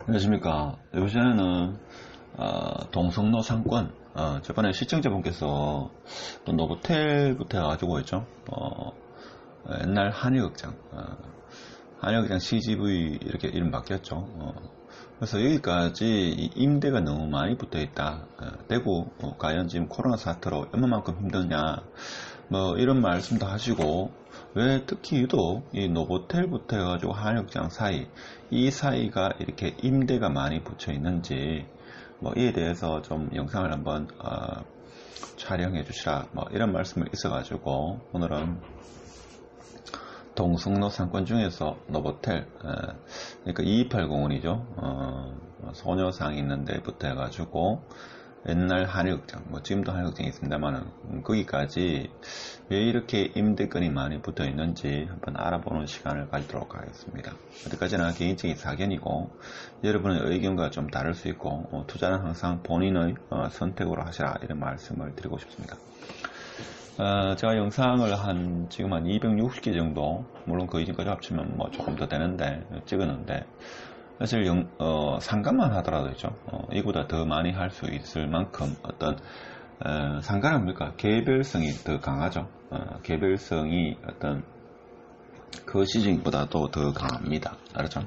안녕하십니까. 요새는 동성로 상권, 저번에 시청자분께서 또 노보텔부터 해가지고 있죠. 옛날 한의극장, 한의극장 CGV 이렇게 이름 바뀌었죠. 그래서 여기까지 이 임대가 너무 많이 붙어 있다. 대구 과연 지금 코로나 사태로 얼마만큼 힘드냐, 뭐 이런 말씀도 하시고, 왜 특히 유독 이 노보텔부터 해가지고 한의극장 사이, 이 사이가 이렇게 임대가 많이 붙여 있는지, 뭐 이에 대해서 좀 영상을 한번 촬영해 주시라, 뭐 이런 말씀을 있어가지고 오늘은 동성로 상권 중에서 노보텔, 그러니까 2280원이죠. 소녀상이 있는 데부터 해가지고 옛날 한의극장, 뭐 지금도 한의극장이 있습니다만 거기까지 왜 이렇게 임대권이 많이 붙어 있는지 한번 알아보는 시간을 가지도록 하겠습니다. 어디까지나 개인적인 사견이고 여러분의 의견과 좀 다를 수 있고, 투자는 항상 본인의 선택으로 하시라, 이런 말씀을 드리고 싶습니다. 제가 영상을 지금 한 260개 정도, 물론 그 이전까지 합치면 뭐 조금 더 되는데 찍었는데, 사실 상가만 하더라도 있죠. 이보다 더 많이 할 수 있을 만큼 어떤 상가는 뭡니까? 개별성이 더 강하죠. 개별성이 어떤 거시징보다도 더 강합니다. 알았죠?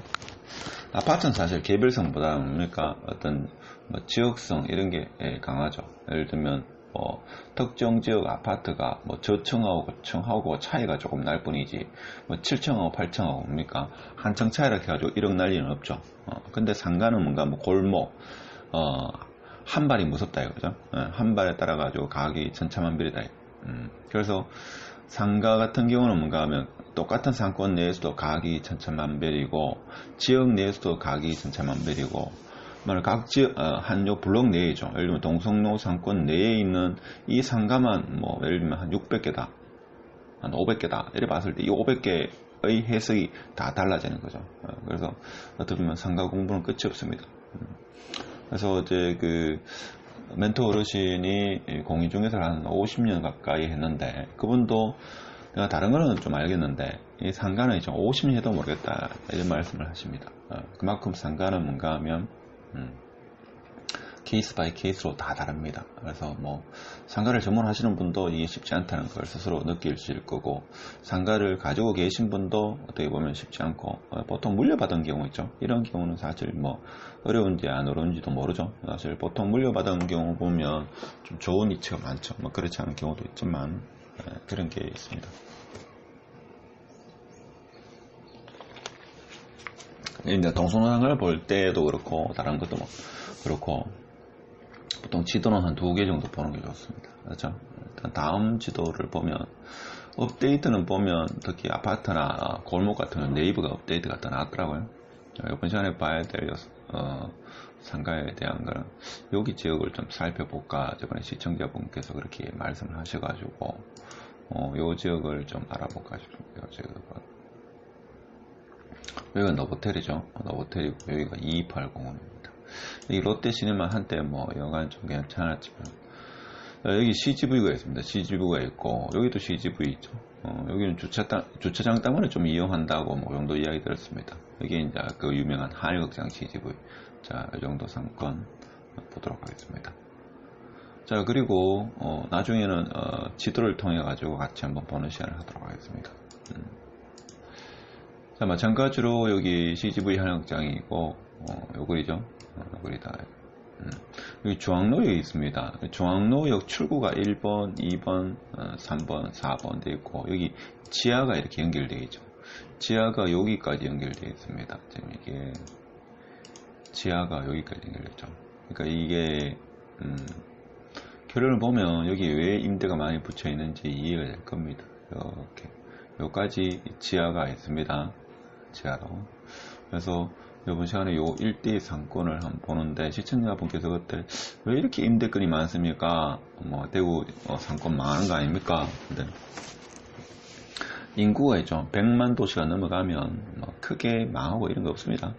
아파트는 사실 개별성보다 뭡니까? 어떤 뭐 지역성 이런 게 강하죠. 예를 들면 특정 지역 아파트가 뭐 저층하고 고층하고 차이가 조금 날 뿐이지, 뭐 7층하고 8층하고 뭡니까? 한 층 차이라 해가지고 1억 날 리는 없죠. 근데 상가는 뭔가 뭐 골목, 한 발이 무섭다 이거죠. 한 발에 따라가지고 가격이 천차만별이다. 그래서 상가 같은 경우는 뭔가 하면 똑같은 상권 내에서도 가격이 천차만별이고, 지역 내에서도 가격이 천차만별이고, 각 지역, 한요 블록 내에죠. 예를 들면 동성로 상권 내에 있는 이 상가만 뭐 예를 들면 한 600개다, 한 500개다 이래 봤을 때 이 500개의 해석이 다 달라지는 거죠. 그래서 어떻게 보면 상가 공부는 끝이 없습니다. 그래서 이제 그 멘토 어르신이 공인중개사를 한 50년 가까이 했는데, 그분도 내가 다른 거는 좀 알겠는데 이 상가는 이제 50년 해도 모르겠다, 이런 말씀을 하십니다. 그만큼 상가는 뭔가 하면 케이스 바이 케이스로 다 다릅니다. 그래서 뭐 상가를 전문하시는 분도 이게 쉽지 않다는 걸 스스로 느끼실 거고, 상가를 가지고 계신 분도 어떻게 보면 쉽지 않고, 보통 물려받은 경우 있죠. 이런 경우는 사실 뭐 어려운지 안 어려운지도 모르죠. 사실 보통 물려받은 경우 보면 좀 좋은 이치가 많죠. 뭐 그렇지 않은 경우도 있지만 그런 게 있습니다. 이제 동성로상을 볼 때도 그렇고 다른 것도 뭐 그렇고, 보통 지도는 한 2개 정도 보는 게 좋습니다. 그렇죠? 일단 다음 지도를 보면, 업데이트는 보면 특히 아파트나 골목 같은 경우는 네이버가 업데이트가 더 나왔더라고요. 이번 시간에 봐야 될 상가에 대한 거는 여기 지역을 좀 살펴볼까, 저번에 시청자분께서 그렇게 말씀을 하셔가지고 요 지역을 좀 알아볼까 싶습니다. 여기가 노보텔이죠. 노보텔이고 여기가 2280원입니다. 이 롯데시네마 한때 뭐 여간 좀 괜찮았지만, 여기 CGV가 있습니다. CGV가 있고 여기도 CGV 있죠. 여기는 주차장 때문에 좀 이용한다고 뭐 정도 이야기 들었습니다. 여기 이제 그 유명한 한일극장 CGV. 자, 이 정도 상권 보도록 하겠습니다. 자, 그리고 나중에는 지도를 통해 가지고 같이 한번 보는 시간을 하도록 하겠습니다. 자, 마찬가지로 여기 CGV 한일극장이고 요거리죠. 요거리다. 여기 중앙로역이 있습니다. 중앙로역 출구가 1번, 2번, 3번, 4번 되어 있고, 여기 지하가 이렇게 연결되어 있죠. 지하가 여기까지 연결되어 있습니다. 지금 이게 지하가 여기까지 연결되죠. 그러니까 이게 결론을 보면 여기 왜 임대가 많이 붙여 있는지 이해가 될 겁니다. 이렇게 여기까지 지하가 있습니다. 지하로. 그래서 이번 시간에 요 일대의 상권을 한번 보는데, 시청자분께서 그때 왜 이렇게 임대권이 많습니까? 뭐 대구 상권 망하는 거 아닙니까? 근데 인구가 있죠. 100만 도시가 넘어가면 뭐 크게 망하고 이런 거 없습니다.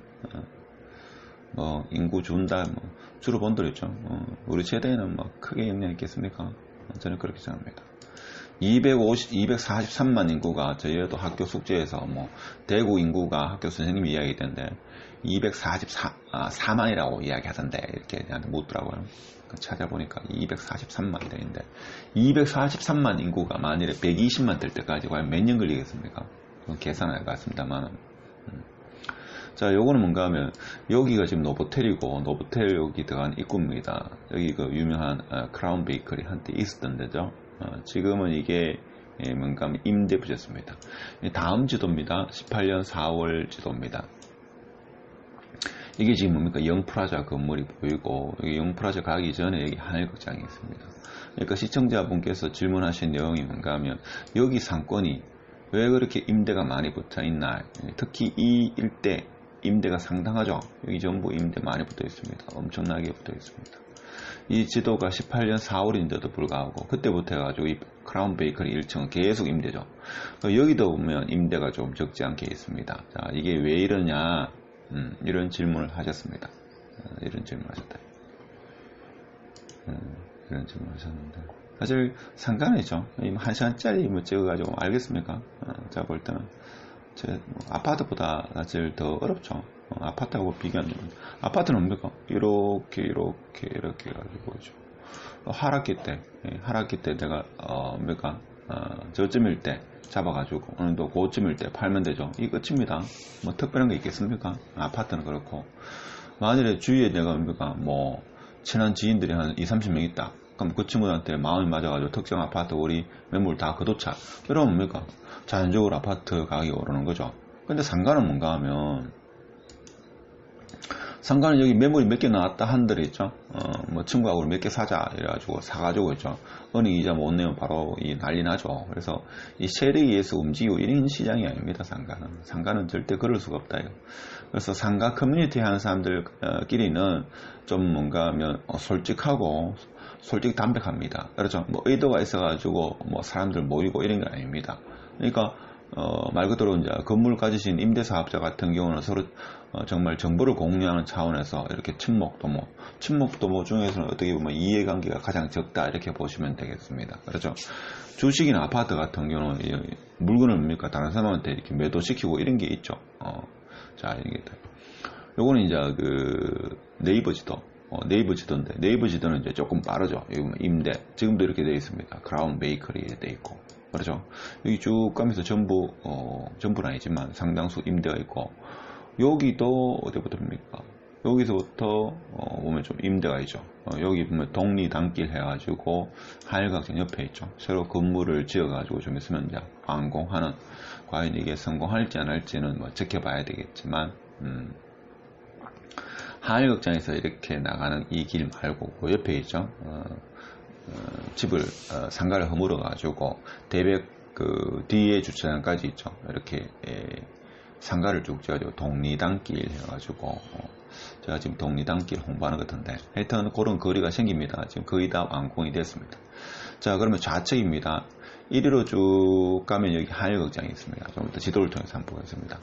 뭐 인구 준다, 뭐 주로 본들 있죠. 우리 세대에는 뭐 크게 영향이 있겠습니까? 저는 그렇게 생각합니다. 243만 인구가 저희도 학교 숙제에서 뭐 대구 인구가 학교 선생님이 이야기했던데 244만이라고 이야기하던데 이렇게 저한테 묻더라고요. 찾아보니까 243만인데 243만 인구가 만일에 120만 될 때까지 과연 몇 년 걸리겠습니까? 그건 계산을 해봤습니다만. 자, 요거는 뭔가 하면 여기가 지금 노보텔이고 노보텔 여기 들어간 입구입니다. 여기 그 유명한 크라운 베이커리 한때 있었던 데죠. 지금은 이게 뭔가 하면 임대 부지였습니다. 다음 지도입니다. 18년 4월 지도입니다. 이게 지금 뭡니까? 영프라자 건물이 보이고 여기 영프라자 가기 전에 여기 하늘극장이 있습니다. 그러니까 시청자분께서 질문하신 내용이 뭔가 하면 여기 상권이 왜 그렇게 임대가 많이 붙어 있나? 특히 이 일대 임대가 상당하죠. 여기 전부 임대 많이 붙어 있습니다. 엄청나게 붙어 있습니다. 이 지도가 18년 4월인데도 불구하고 그때부터 해가지고 이 크라운 베이커리 1층은 계속 임대죠. 여기도 보면 임대가 좀 적지 않게 있습니다. 자, 이게 왜 이러냐? 이런 질문을 하셨습니다. 이런 질문을 하셨다. 이런 질문을 하셨는데 사실 상관이죠. 1시간짜리 뭐 찍어가지고 알겠습니까? 제가 볼 때는 아파트보다 사실 더 어렵죠. 아파트하고 비교하면 아파트는 뭡니까? 이렇게 해가지고 하락기 때 내가 뭡니까? 저쯤일 때 잡아가지고 어느 정도 고쯤일 때 팔면 되죠. 이 끝입니다. 뭐 특별한 게 있겠습니까? 아파트는 그렇고 만일에 주위에 내가 뭡니까? 뭐 친한 지인들이 한 20-30명 있다. 그럼 그 친구들한테 마음이 맞아가지고 특정 아파트 우리 매물 다 거두자. 이러면 뭡니까? 자연적으로 아파트 가격이 오르는 거죠. 근데 상가는 뭔가 하면 상가는 여기 매물이 몇 개 나왔다 한들 있죠. 뭐 친구하고 몇 개 사자 이래가지고 사가지고 있죠. 은행 이자 못 내면 바로 이 난리 나죠. 그래서 이 세력에 의해서 움직이고 이런 시장이 아닙니다. 상가는 절대 그럴 수가 없다. 그래서 상가 커뮤니티 하는 사람들끼리는 좀 뭔가 하면 솔직하고 솔직히 담백합니다. 그렇죠. 뭐 의도가 있어가지고 뭐 사람들 모이고 이런 게 아닙니다. 그러니까 말 그대로 이제 건물 가지신 임대사업자 같은 경우는 서로 정말 정보를 공유하는 차원에서 이렇게 친목도모 중에서는 어떻게 보면 이해관계가 가장 적다 이렇게 보시면 되겠습니다. 그렇죠. 주식이나 아파트 같은 경우는 물건을 뭡니까 다른 사람한테 이렇게 매도시키고 이런 게 있죠. 자, 이게 요거는 이제 그 네이버 지도인데 네이버 지도는 이제 조금 빠르죠. 여기 임대 지금도 이렇게 되어 있습니다. 크라운 베이커리에 되어 있고. 그렇죠. 여기 쭉 가면서 전부는 아니지만 상당수 임대가 있고, 여기도 어디부터입니까? 여기서부터 보면 좀 임대가 있죠. 여기 보면 독리단길 해가지고 하일각장 옆에 있죠. 새로 건물을 지어가지고 좀 있으면 이제 완공하는, 과연 이게 성공할지 안 할지는 뭐 지켜봐야 되겠지만, 하일각장에서 이렇게 나가는 이 길 말고 그 옆에 있죠. 집을 상가를 허물어 가지고 대백 그 뒤에 주차장까지 있죠. 이렇게 상가를 쭉 지어가지고 독리단길 해가지고 제가 지금 독리단길 홍보하는 것 같은데 하여튼 그런 거리가 생깁니다. 지금 거의 다 완공이 됐습니다. 자, 그러면 좌측입니다. 이리로 쭉 가면 여기 하일극장이 있습니다. 좀 이따 지도를 통해서 한번 보겠습니다.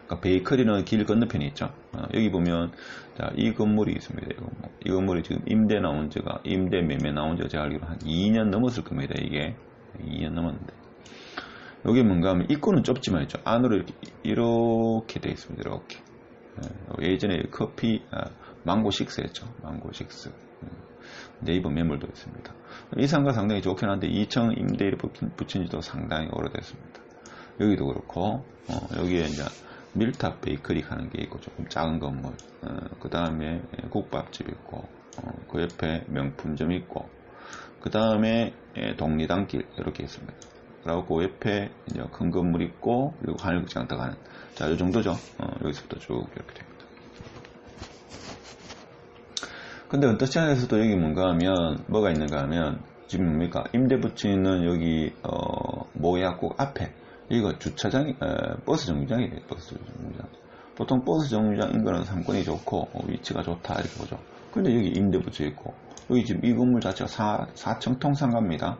그러니까 베이커리는 길 건너편에 있죠. 여기 보면 자, 이 건물이 있습니다. 이 건물이 지금 임대 매매 나온 지가 제가 알기로 한 2년 넘었을 겁니다. 이게 2년 넘었는데 여기 뭔가 하면 입구는 좁지만 있죠. 안으로 이렇게 되어 있습니다. 이렇게 예전에 망고 식스였죠. 망고 식스. 네이버 매물도 있습니다. 이 상가 상당히 좋긴 한데 2층 임대를 붙인 지도 상당히 오래됐습니다. 여기도 그렇고 여기에 이제 밀탑 베이커리 가는 게 있고 조금 작은 건물, 그 다음에 국밥집 있고 그 옆에 명품점 있고 그 다음에 독리단길 이렇게 있습니다. 그리고 그 옆에 이제 큰 건물 있고 그리고 하늘극장 들어가는, 자, 이 정도죠. 여기서부터 쭉 이렇게 됩니다. 근데 언터치안에서도 여기 뭔가 하면 뭐가 있는가 하면 지금 뭡니까 임대 붙이는 여기 모약국 앞에 이거 주차장이 버스 정류장이에요. 버스 정류장. 보통 버스 정류장인 거는 상권이 좋고 위치가 좋다 이렇게 보죠. 근데 여기 임대 붙여 있고 여기 지금 이 건물 자체가 4층 통상가입니다.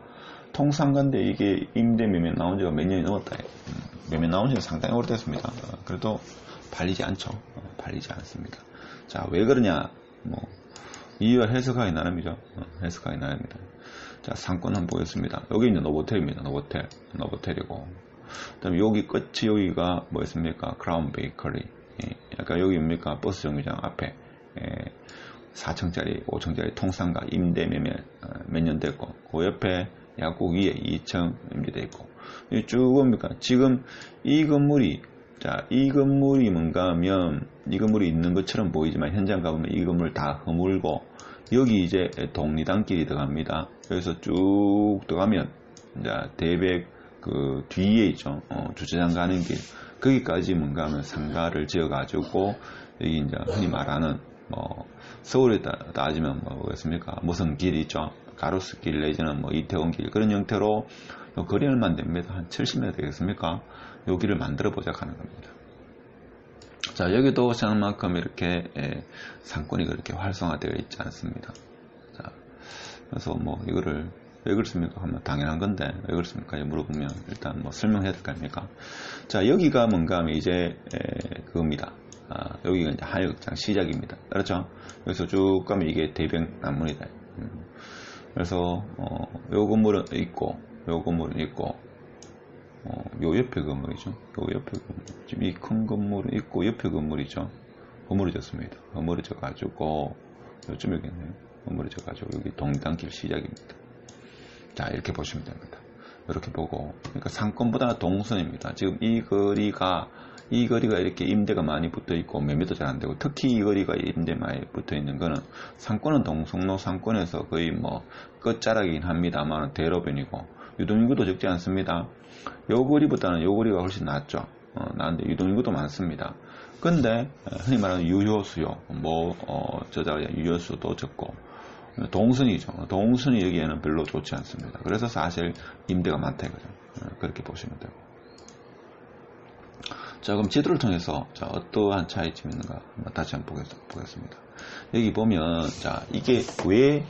통상가인데 이게 임대 매매 나온 지가 몇 년이 넘었다. 매매 나온 지가 상당히 오래됐습니다. 그래도 팔리지 않죠. 팔리지 않습니다. 자, 왜 그러냐? 뭐 이유와 해석하기 나름이죠. 해석하기 나름입니다. 자, 상권 한번 보겠습니다. 여기 있는 노보텔입니다. 노보텔이고. 그 다음에 여기 끝이 여기가 뭐였습니까? 크라운 베이커리. 약간 여기 뭡니까? 버스 정류장 앞에 4층짜리, 5층짜리 통상가 임대 매매 몇 년 됐고, 그 옆에 약국 위에 2층 임대돼 있고, 쭉 뭡니까? 지금 이 건물이, 자, 이 건물이 뭔가 하면, 이 건물이 있는 것처럼 보이지만, 현장 가보면 이 건물 다 허물고, 여기 이제 독리단길이 들어갑니다. 그래서 쭉 들어가면, 이제 대백 그 뒤에 있죠. 주차장 가는 길. 거기까지 뭔가 하면 상가를 지어가지고, 여기 이제 흔히 말하는, 서울에 따지면 뭐겠습니까? 무슨 길이 있죠? 가로수길 내지는 이태원길. 그런 형태로 거리 얼마 됩니다. 한 70m 되겠습니까? 요 길을 만들어 보자 하는 겁니다. 자, 여기도 생각만큼 이렇게 상권이 그렇게 활성화되어 있지 않습니다. 자, 그래서 이거를 왜 그렇습니까? 하면 당연한 건데 왜 그렇습니까? 물어보면 일단 설명해야 될 거 아닙니까? 자, 여기가 뭔가 하면 이제 그겁니다. 여기가 이제 하역장 시작입니다. 그렇죠? 여기서 쭉 가면 이게 대병남문이다. 그래서 요 건물은 있고 요 건물은 있고 요 옆에 건물이죠. 요 옆에 건물. 지금 이 큰 건물은 있고 옆에 건물이죠. 허물어졌습니다. 허물어져 가지고 요쯤이겠네요. 허물어져 가지고 여기 동단길 시작입니다. 자, 이렇게 보시면 됩니다. 이렇게 보고, 그러니까 상권보다 동선입니다. 지금 이 거리가 이렇게 임대가 많이 붙어 있고 매매도 잘 안 되고, 특히 이 거리가 임대 많이 붙어 있는 거는 상권은 동성로 상권에서 거의 끝자락이긴 합니다만 대로변이고, 유동인구도 적지 않습니다. 요 거리보다는 요 거리가 훨씬 낫죠. 나은데 유동인구도 많습니다. 근데 흔히 말하는 유효수요, 유효수도 적고, 동선이죠. 동선이 여기에는 별로 좋지 않습니다. 그래서 사실 임대가 많다 이거죠. 그렇게 보시면 되고. 자, 그럼 지도를 통해서 자, 어떠한 차이점이 있는가 다시 한번 보겠습니다. 여기 보면 자, 이게 왜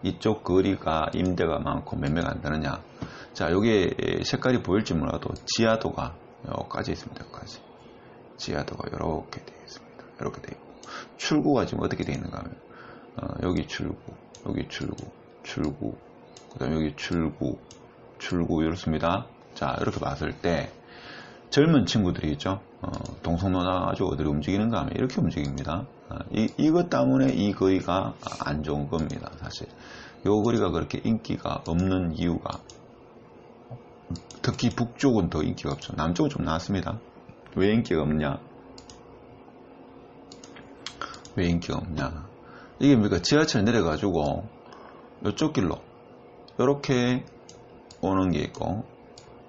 이쪽 거리가 임대가 많고 매매가 안 되느냐. 자, 여기에 색깔이 보일지 몰라도 지하도가 여기까지 있습니다. 여기까지. 지하도가 이렇게 되어 있습니다. 이렇게 되어 있고, 출구가 지금 어떻게 되어 있는가 하면 여기 출구, 그 다음에 여기 출구 이렇습니다. 자, 이렇게 봤을 때 젊은 친구들이 있죠. 동성로나 아주 어디로 움직이는가 하면 이렇게 움직입니다. 이것 때문에 이 거리가 안 좋은 겁니다. 사실 이 거리가 그렇게 인기가 없는 이유가, 특히 북쪽은 더 인기가 없죠. 남쪽은 좀 나았습니다. 왜 인기가 없냐? 이게 뭡니까? 지하철 내려가지고 이쪽 길로 이렇게 오는 게 있고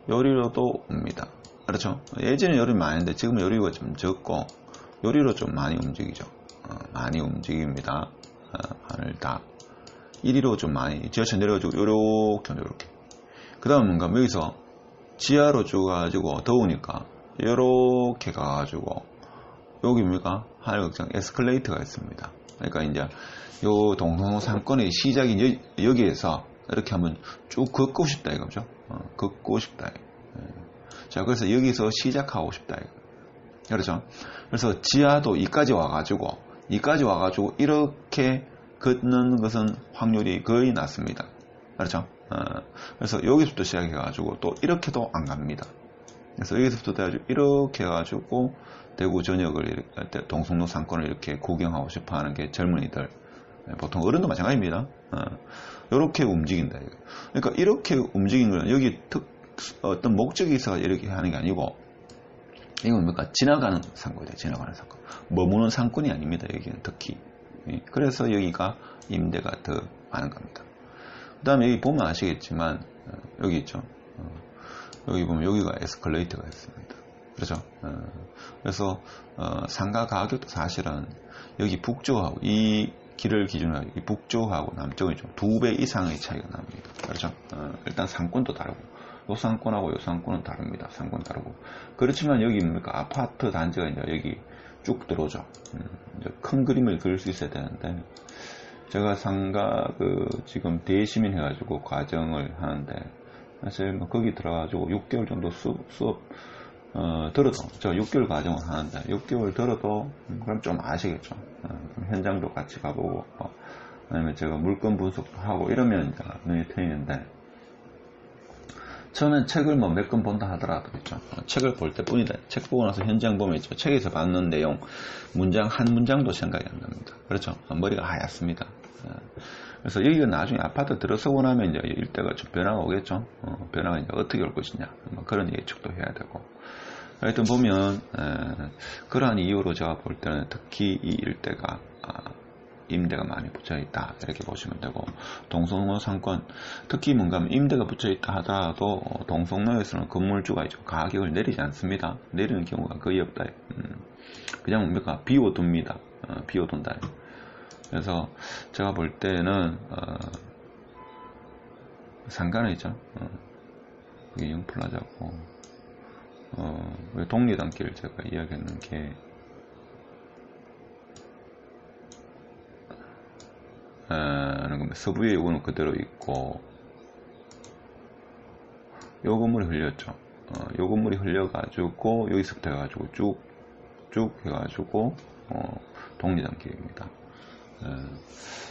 요리로도 옵니다. 그렇죠? 예전에 요리 많은데 지금 요리가 좀 적고 요리로 좀 많이 움직이죠. 많이 움직입니다. 하늘 다 1위로 좀 많이 지하철 내려가지고 요렇게 그 다음 뭔가 여기서 지하로 쭉 가지고 더우니까 요렇게 가가지고 여기 뭡니까? 하늘극장 에스컬레이터가 있습니다. 그러니까 이제 요 동성로 상권의 시작인 여기에서 이렇게 하면 쭉 걷고 싶다 이거죠. 걷고 싶다. 자, 그래서 여기서 시작하고 싶다 이거. 그렇죠? 그래서 지하도 이까지 와가지고 이렇게 걷는 것은 확률이 거의 낮습니다. 그렇죠? 그래서 여기서부터 시작해가지고 또 이렇게도 안 갑니다. 그래서 여기서부터 이렇게 해가지고 대구 전역을 동성로 상권을 이렇게 구경하고 싶어 하는 게 젊은이들, 보통 어른도 마찬가지입니다. 이렇게 움직인다. 그러니까 이렇게 움직이는 건 여기 어떤 목적이 있어서 이렇게 하는 게 아니고, 이건 뭡니까? 지나가는 상권이에요. 지나가는 상권. 머무는 상권이 아닙니다. 여기는 특히. 그래서 여기가 임대가 더 많은 겁니다. 그 다음에 여기 보면 아시겠지만, 여기 있죠. 여기 보면 여기가 에스컬레이터가 있습니다. 그렇죠? 그래서 상가 가격도 사실은 여기 북쪽하고 이 길을 기준으로 이 북쪽하고 남쪽이 좀 2배 이상의 차이가 납니다. 그렇죠? 일단 상권도 다르고 요 상권하고 요 상권은 다릅니다. 상권 다르고. 그렇지만 여기 뭡니까? 아파트 단지가 이제 여기 쭉 들어오죠. 이제 큰 그림을 그릴 수 있어야 되는데, 제가 상가 지금 대시민 해가지고 과정을 하는데, 사실 거기 들어가지고 6개월 정도 수업 들어도, 제가 6개월 과정을 하는데 6개월 들어도 그럼 좀 아시겠죠. 현장도 같이 가보고 아니면 제가 물건 분석도 하고 이러면 이제 눈이 트이는데, 처음엔 책을 뭐 몇 권 본다 하더라도 있죠. 책을 볼 때 뿐이다. 책 보고 나서 현장 보면 있죠. 책에서 봤는 내용, 문장 한 문장도 생각이 안 납니다. 그렇죠. 머리가 하얗습니다. 그래서 여기가 나중에 아파트 들어서고 나면 이제 일대가 좀 변화가 오겠죠. 변화가 이제 어떻게 올 것이냐. 뭐 그런 예측도 해야 되고. 하여튼 보면, 그러한 이유로 제가 볼 때는 특히 이 일대가, 임대가 많이 붙여있다 이렇게 보시면 되고, 동성로 상권 특히 뭔가 하면 임대가 붙여있다 하더라도 동성로에서는 건물주가 이제 가격을 내리지 않습니다. 내리는 경우가 거의 없다. 그냥 뭡니까 비워둡니다. 비워둔다. 그래서 제가 볼 때는 상가는 있죠. 그게 영플라자고 독리단길 제가 이야기했는 게 서부에 이거는 그대로 있고, 요 건물이 흘렸죠. 요 건물이 흘려가지고 여기서부터 해가지고 쭉 해가지고 독리단길입니다.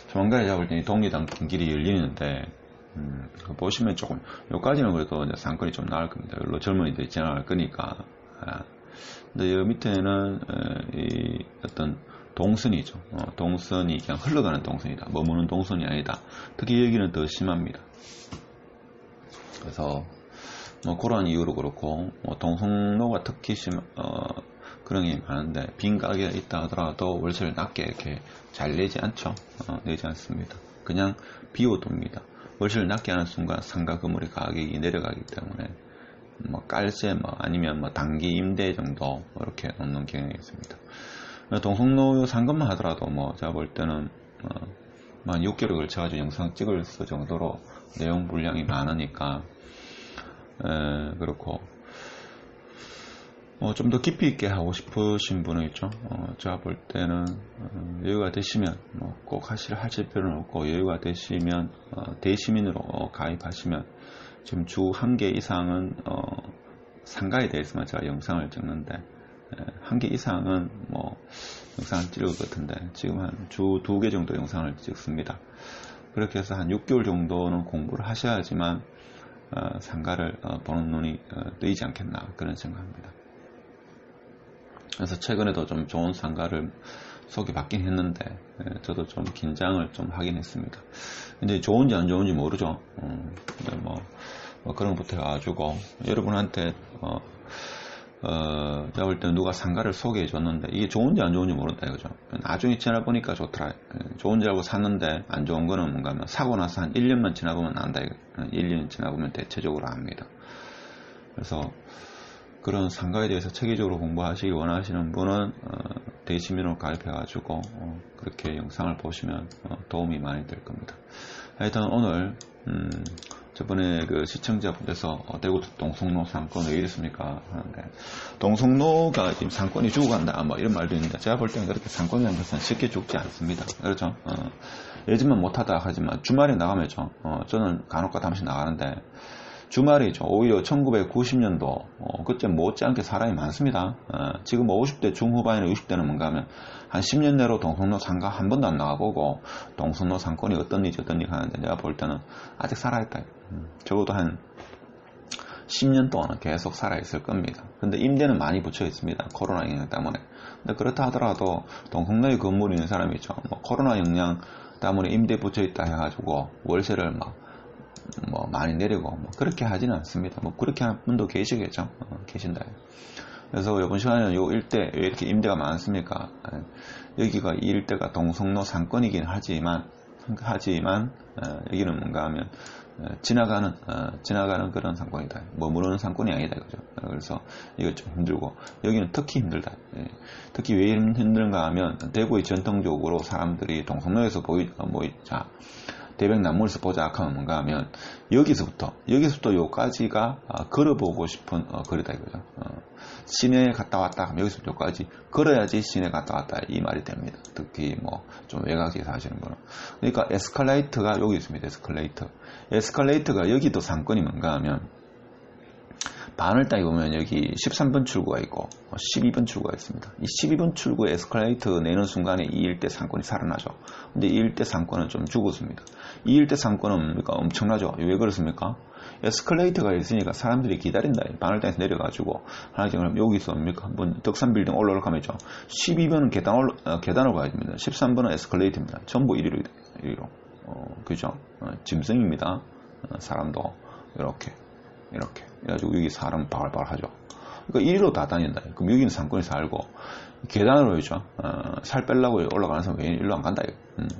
조만간에 잡을 때는 독리단길이 열리는데, 보시면 조금 요까지는 그래도 이제 상권이 좀 나을 겁니다. 여기로 젊은이들이 지나갈 거니까. 근데 여 밑에는 이 어떤 동선이죠. 동선이 그냥 흘러가는 동선이다. 머무는 동선이 아니다. 특히 여기는 더 심합니다. 그래서 뭐 그러한 이유로 그렇고, 동성로가 특히 그런 게 많은데, 빈 가게가 있다 하더라도 월세를 낮게 이렇게 잘 내지 않죠. 내지 않습니다. 그냥 비워둡니다. 월세를 낮게 하는 순간 상가 건물의 가격이 내려가기 때문에 뭐 깔세 아니면 단기 임대 정도 이렇게 놓는 경향이 있습니다. 동성로 상권만 하더라도 제가 볼 때는 한 6개월에 걸쳐가지고 영상 찍을 정도로 내용 분량이 많으니까 그렇고, 좀 더 깊이 있게 하고 싶으신 분은 있죠. 제가 볼 때는 여유가 되시면 꼭 하실 필요는 없고, 여유가 되시면 대시민으로 가입하시면 지금 주 1개 이상은 상가에 대해서만 제가 영상을 찍는데, 1개 이상은 영상을 찍을 것 같은데 지금 한 주 2개 정도 영상을 찍습니다. 그렇게 해서 한 6개월 정도는 공부를 하셔야지만 상가를 보는 눈이 뜨이지 않겠나 그런 생각합니다. 그래서 최근에도 좀 좋은 상가를 소개받긴 했는데 저도 좀 긴장을 좀 하긴 했습니다. 근데 좋은지 안 좋은지 모르죠. 근데 그런 것부터 해가지고 여러분한테 제가 볼 때는 누가 상가를 소개해 줬는데 이게 좋은지 안 좋은지 모른다 이거죠. 나중에 지나보니까 좋더라. 좋은 줄 알고 샀는데 안 좋은 거는 뭔가 하면 사고 나서 한 1년만 지나보면 안다. 1년 지나보면 대체적으로 압니다. 그래서 그런 상가에 대해서 체계적으로 공부하시기 원하시는 분은 대시민으로 가입해가지고 그렇게 영상을 보시면 도움이 많이 될 겁니다. 하여튼 오늘 저번에 그 시청자분께서 대구 동성로 상권 왜 이랬습니까 하는데, 동성로가 지금 상권이 죽어간다 이런 말도 있는데, 제가 볼 때는 그렇게 상권이라는 것은 쉽게 죽지 않습니다. 그렇죠? 요즘은 못하다 하지만 주말에 나가면죠. 저는 간혹가다 한 번씩 나가는데 주말이죠. 오히려 1990년도 그때 못지않게 사람이 많습니다. 지금 50대 중후반이나 60대는 뭔가 하면 한 10년 내로 동성로 상가 한 번도 안 나가보고 동성로 상권이 어떤지 하는데, 내가 볼 때는 아직 살아있다. 적어도 한 10년 동안은 계속 살아있을 겁니다. 근데 임대는 많이 붙여 있습니다. 코로나 영향 때문에. 근데 그렇다 하더라도 동성로에 건물이 있는 사람이 있죠. 코로나 영향 때문에 임대 붙여 있다 해가지고 월세를 많이 내리고 그렇게 하지는 않습니다. 그렇게 하는 분도 계시겠죠. 계신다. 그래서 이번 시간에는 요 일대 왜 이렇게 임대가 많습니까? 여기가 이 일대가 동성로 상권이긴 하지만 여기는 뭔가 하면 지나가는 그런 상권이다. 머무르는 상권이 아니다 이거죠. 그래서 이거 좀 힘들고, 여기는 특히 힘들다. 특히 왜 힘든가 하면 대구의 전통적으로 사람들이 동성로에서 대백남물에서 보자 하면 뭔가 하면 여기서부터 요까지가 걸어보고 싶은 거리다 이거죠. 시내 갔다 왔다 하면 여기서부터 여기까지 걸어야지 시내 갔다 왔다 이 말이 됩니다. 특히 좀 외곽지에서 하시는 분은. 그러니까 에스컬레이터가 여기 있습니다. 에스컬레이터가 여기도 상권이 뭔가 하면 반을 따위 보면 여기 13번 출구가 있고 12번 출구가 있습니다. 이 12번 출구에 에스컬레이터 내는 순간에 이 일대 상권이 살아나죠. 근데 이 일대 상권은 좀 죽었습니다. 이 일대 상권은 그러니까 엄청나죠. 왜 그렇습니까? 에스컬레이터가 있으니까 사람들이 기다린다. 반을 따위에서 내려가지고 하나 그럼 여기서 한번 덕산 빌딩 올라가면죠. 12번은 계단으로 가야 됩니다. 13번은 에스컬레이터입니다. 전부 1위로 그죠? 짐승입니다. 사람도 이렇게 그래가지고 여기 사람 바글바글 하죠. 그러니까 1위로 다 다닌다. 그럼 여기는 상권이 살고 계단으로 있죠. 살 빼려고 올라가는 사람 왜 일로 안 간다.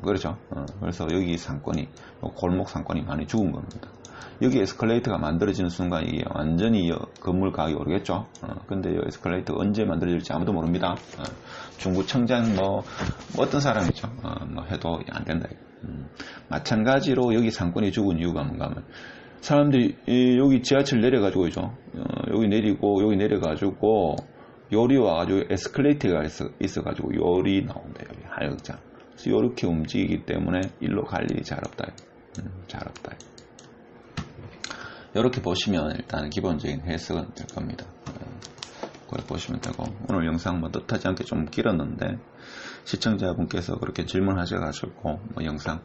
그렇죠. 그래서 여기 상권이 골목 상권이 많이 죽은 겁니다. 여기 에스컬레이터가 만들어지는 순간 이게 완전히 건물 가격이 오르겠죠. 근데 이 에스컬레이터가 언제 만들어질지 아무도 모릅니다. 중구청장 어떤 사람이죠. 해도 안 된다. 마찬가지로 여기 상권이 죽은 이유가 뭔가 하면 사람들이 여기 지하철 내려가지고 여기 내리고 여기 내려가지고 요리 와가지고 에스컬레이터가 있어가지고 요리 나온다. 여기 하역장. 그래서 이렇게 움직이기 때문에 일로 갈 일이 잘 없다. 잘 없다. 이렇게 보시면 일단 기본적인 해석은 될 겁니다. 그걸 보시면 되고, 오늘 영상 뜻하지 않게 좀 길었는데 시청자분께서 그렇게 질문하셔가지고 영상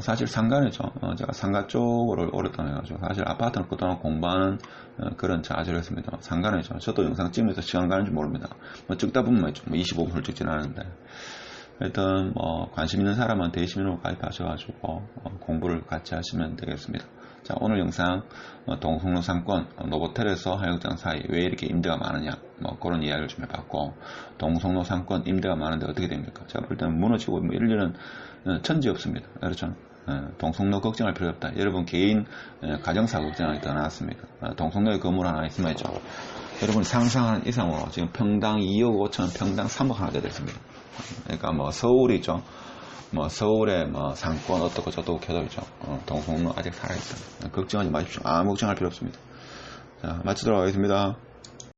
사실 상가네죠. 제가 상가 쪽으로 오랫동안 해가지고 사실 아파트는 그동안 공부하는 그런 자질을 했습니다. 상가네죠. 저도 영상 찍으면서 시간 가는 줄 모릅니다. 찍다 보면 25분 훌쩍 지나는데 일단 관심 있는 사람한테 대시민으로 가입하셔가지고 공부를 같이 하시면 되겠습니다. 자, 오늘 영상 동성로 상권 노보텔에서 하역장 사이 왜 이렇게 임대가 많으냐 그런 이야기를 좀 해봤고, 동성로 상권 임대가 많은데 어떻게 됩니까? 제가 볼 때는 무너지고 이러려는 천지 없습니다. 그렇죠? 동성로 걱정할 필요 없다. 여러분 개인 가정사 걱정하기 더 나았습니다. 동성로에 건물 하나 있으면 있죠. 여러분 상상한 이상으로 지금 평당 2억 5천, 평당 3억 하나 되겠습니다. 그러니까 서울이 있죠. 서울의 상권 어떻고 저떻고 켜져 있죠. 동성로 아직 살아있어요. 걱정하지 마십시오. 아무 걱정할 필요 없습니다. 자, 마치도록 하겠습니다.